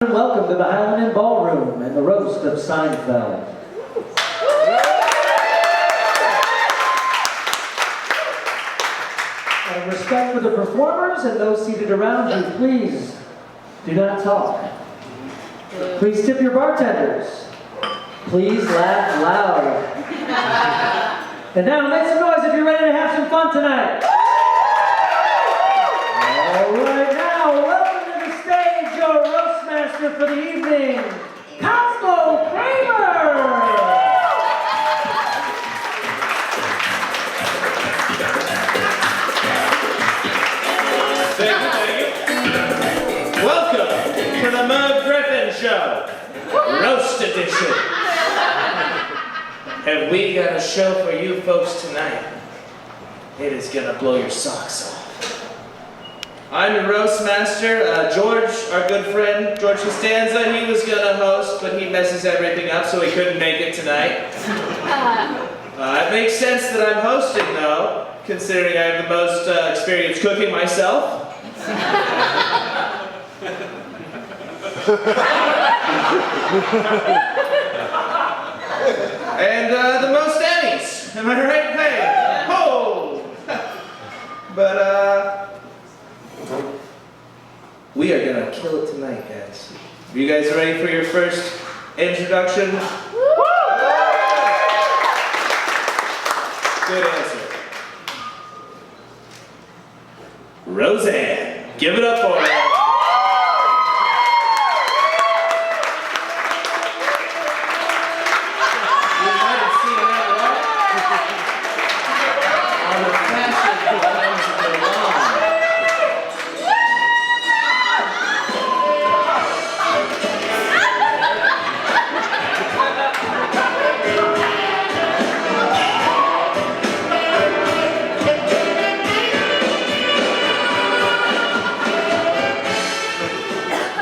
Welcome to the Highland Ballroom and the roast of Seinfeld. Out of respect for the performers and those seated around you, please do not talk. Please tip your bartenders. Please laugh loud. And now make some noise if you're ready to have some fun tonight. All right, now welcome to the stage your roast master for the evening, Cosmo Kramer. Thank you. Welcome to the Merv Griffin Show, Roast Edition. Have we got a show for you folks tonight? It is gonna blow your socks off. I'm your roast master, George, our good friend, George Costanza. He was gonna host, but he messes everything up, so he couldn't make it tonight. It makes sense that I'm hosting, though, considering I have the most experience cooking myself. And the most Emmys. Am I right, babe? Oh! But, we are gonna kill it tonight, guys. Are you guys ready for your first introduction? Good answer. Roseanne. Give it up for her. You might have seen that walk on the fashion lines of the lawn.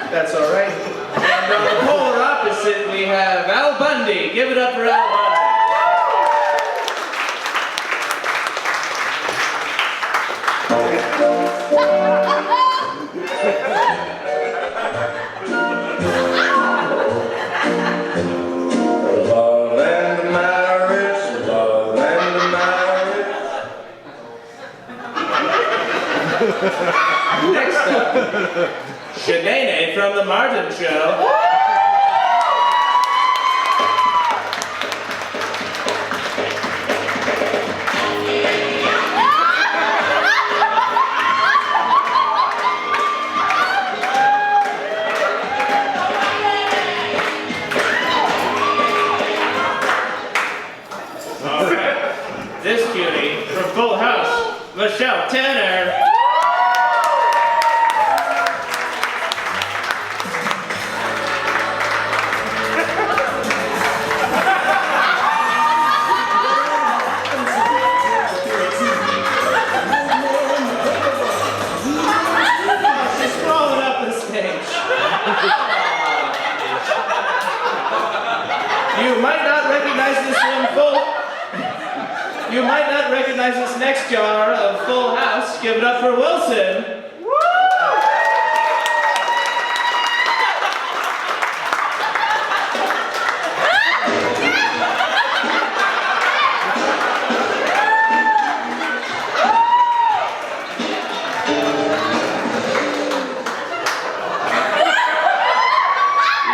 That's all right. And on the polar opposite, we have Al Bundy. Give it up for Al Bundy. Love and marriage, love and marriage. Next up, Shanae from The Martin Show. All right, this cutie from Full House, Michelle Tanner. You might not recognize this next jar of Full House. Give it up for Wilson.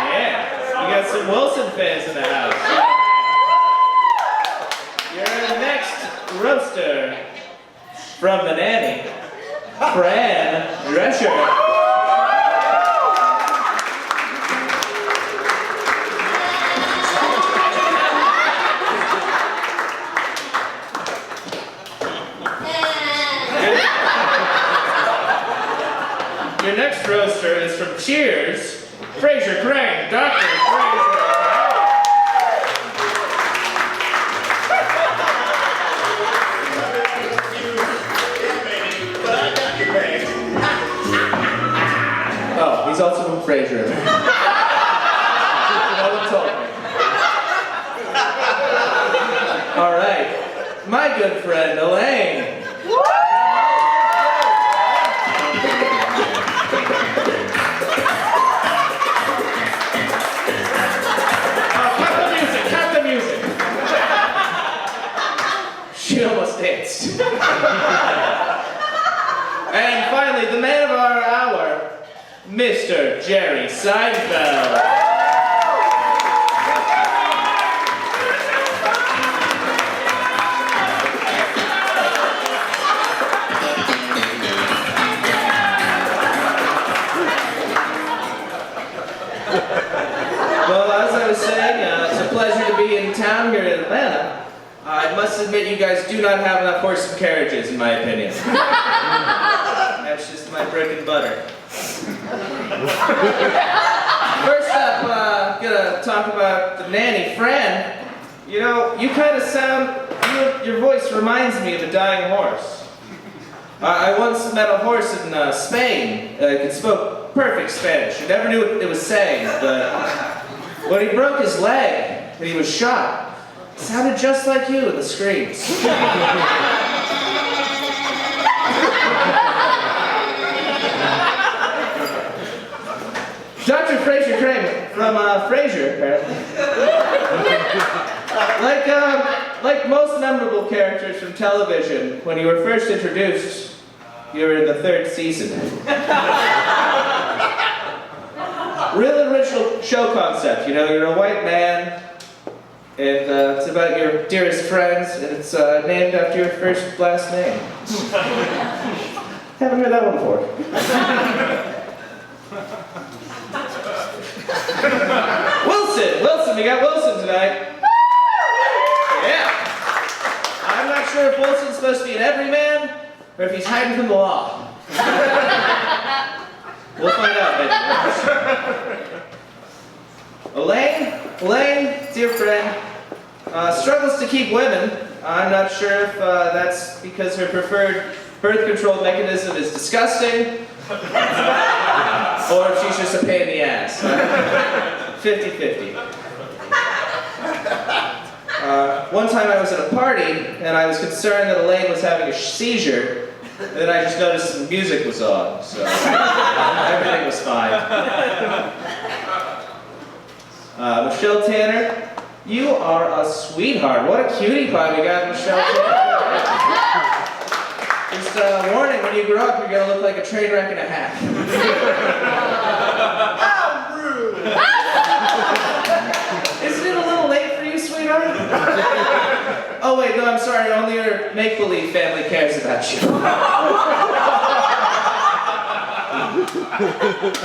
Yeah, we got some Wilson fans in the house. Roaster from The Nanny, Fran Drescher. Your next roaster is from Cheers, Fraser Crane, Dr. Fraser. Oh, he's also from Frasier. No one told me. All right, my good friend Elaine. Mr. Jerry Seinfeld. Well, as I was saying, it's a pleasure to be in town here in Atlanta. I must admit you guys do not have enough horse and carriages, in my opinion. That's just my bread and butter. First up, gonna talk about the nanny, Fran. You know, you kind of sound, your voice reminds me of a dying horse. I once met a horse in Spain. It spoke perfect Spanish. I never knew what it was saying, but when he broke his leg and he was shot, it sounded just like you in the screams. Dr. Fraser Kramer from Frasier, apparently. Like most memorable characters from television, when you were first introduced, you were in the 3rd season. Real original show concept, you know, you're a white man, and it's about your dearest friends, and it's named after your first last name. Haven't heard that one before. Wilson, we got Wilson tonight. Yeah. I'm not sure if Wilson's supposed to be an everyman, or if he's hiding from the law. We'll find out, maybe. Elaine, dear friend, struggles to keep women. I'm not sure if that's because her preferred birth control mechanism is disgusting, or if she's just a pain in the ass. 50-50. One time I was at a party, and I was concerned that Elaine was having a seizure, and then I just noticed some music was on, so everything was fine. Michelle Tanner, you are a sweetheart. What a cutie pie we got, Michelle Tanner. Just warning, when you grow up, you're going to look like a train wreck and a half. How rude! Isn't it a little late for you, sweetheart? Oh wait, no, I'm sorry. Only your make-believe family cares about you.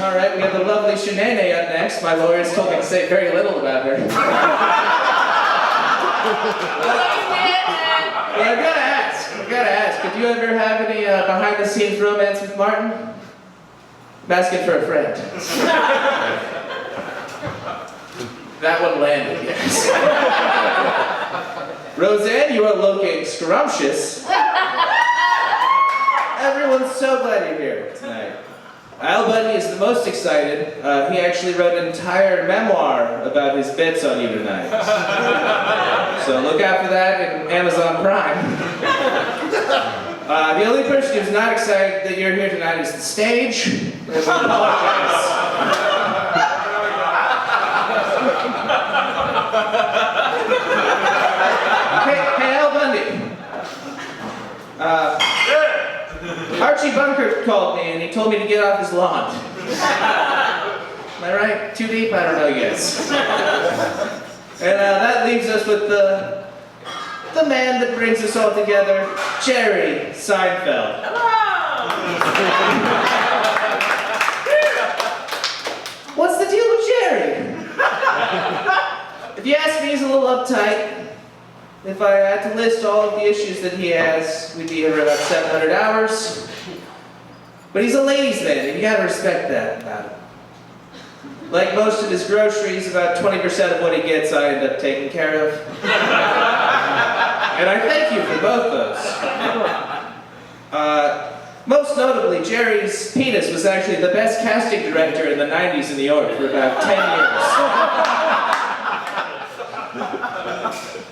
All right, we have the lovely Shanae up next. My lawyers told me to say very little about her. But I've got to ask, did you ever have any behind-the-scenes romance with Martin? I'm asking for a friend. That one landed, yes. Roseanne, you are looking scrumptious. Everyone's so glad you're here tonight. Al Bundy is the most excited. He actually wrote an entire memoir about his bits on you tonight. So look out for that in Amazon Prime. The only person who's not excited that you're here tonight is the stage. And we apologize. Hey, Al Bundy. Archie Bunker called me and he told me to get off his lawn. Am I right? Too deep? I don't know, yes. And that leaves us with the man that brings us all together, Jerry Seinfeld. Hello! What's the deal with Jerry? If you ask me, he's a little uptight. If I had to list all of the issues that he has, we'd be here for about 700 hours. But he's a ladies' man, and you gotta respect that about him. Like most of his groceries, about 20% of what he gets I end up taking care of. And I thank you for both those. Most notably, Jerry's penis was actually the best casting director in the 90s in New York for about 10 years.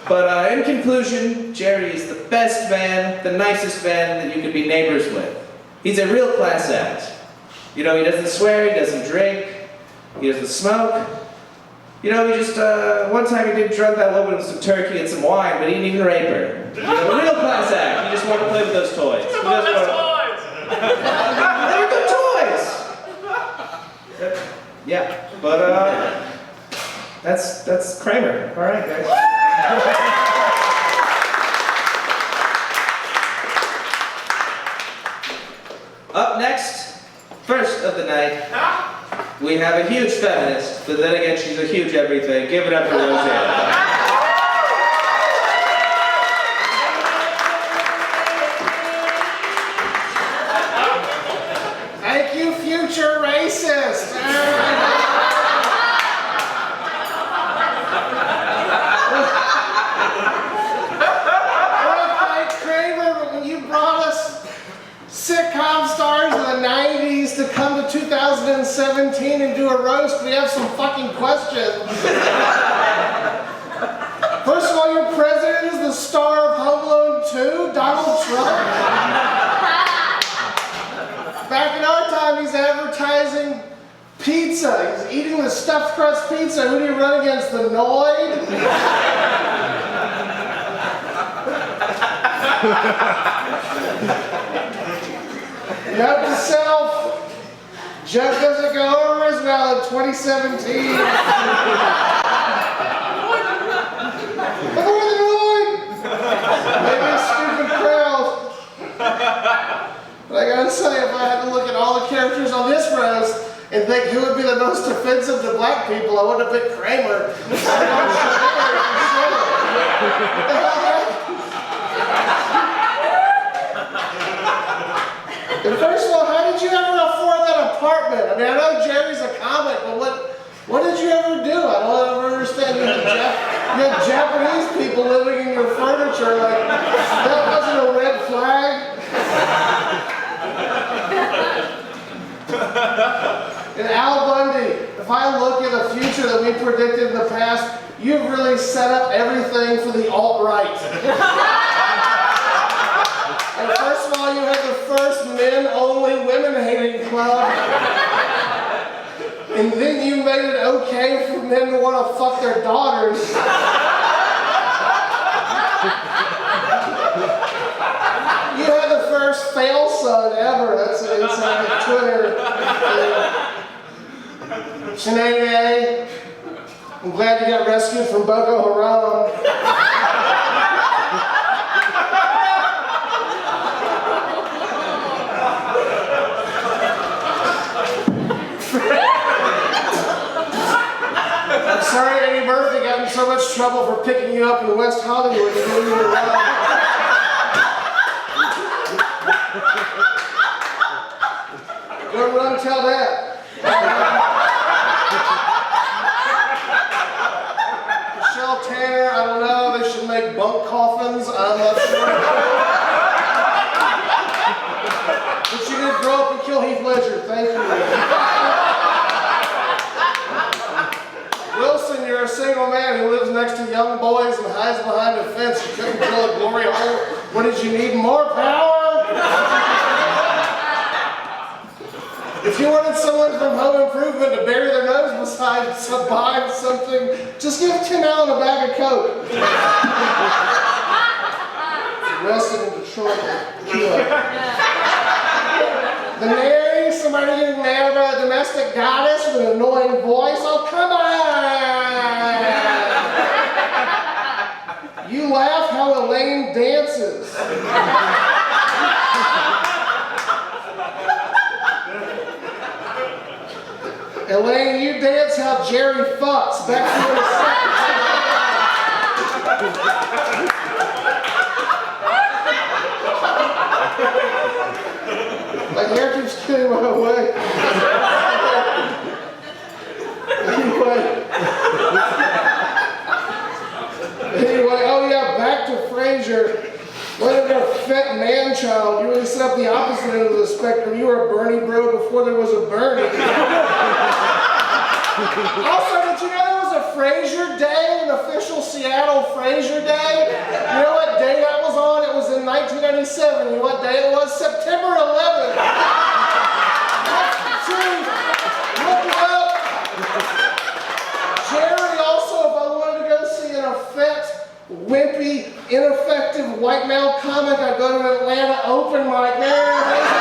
But in conclusion, Jerry is the best man, the nicest man that you could be neighbors with. He's a real class act. You know, he doesn't swear, he doesn't drink, he doesn't smoke. You know, he just, one time he did drug that woman with some turkey and some wine, but he didn't even rape her. You know, a real class act. He just wanted to play with those toys. They were good toys! Yeah, but that's Kramer. All right, guys. Up next, first of the night, we have a huge feminist, but then again, she's a huge everything. Give it up for Roseanne. Thank you, future racist. Sitcom stars of the 90s to come to 2017 and do a roast, we have some fucking questions. First of all, your president is the star of Home Alone 2, Donald Trump. Back in our time, he's advertising pizza. He's eating the stuffed crust pizza. Who do you run against, the Noid? Note to self, Jeff doesn't go over as well in 2017. But who are the Noid? Maybe a stupid crowd. But I gotta say, if I had to look at all the characters on this roast and think who would be the most offensive to black people, I would have picked Kramer. And first of all, how did you ever afford that apartment? I mean, I know Jerry's a comic, but what did you ever do? I don't ever understand. You had Japanese people living in your furniture. Like, that wasn't a red flag. And Al Bundy, if I look at the future that we predicted in the past, you've really set up everything for the alt-right. And first of all, you had the first men-only women-hating club. And then you made it okay for men to want to fuck their daughters. You had the first fail son ever. That's inside Twitter. Sinead, I'm glad you got rescued from Boko Haram. I'm sorry Eddie Murphy got in so much trouble for picking you up in West Hollywood and doing you around. Go run and tell that. Michelle Tanner, I don't know, they should make bunk coffins, I'm not sure. But you did grow up and kill Heath Ledger, thank you. Wilson, you're a single man who lives next to young boys and hides behind a fence. You couldn't drill a glory hole. What did you need? More power? If you wanted someone from Home Improvement to bury their nose behind something, just give Tim Allen a bag of Coke. Arrested in Detroit. The Mary, somebody getting mad about a domestic goddess with an annoying voice. Oh, come on! You laugh how Elaine dances. Elaine, you dance how Jerry fucks. Back to you in a second. My hair keeps getting my way. Anyway, oh yeah, back to Frasier. What a fat man-child. You really set up the opposite end of the spectrum. You were a Bernie bro before there was a Bernie. Also, did you know there was a Frasier Day, an official Seattle Frasier Day? You know what day that was on? It was in 1997. You know what day it was? September 11th. That's true. Look it up. Jerry also, if I wanted to go see an effect, wimpy, ineffective white male comic, I go to an Atlanta open mic. Man,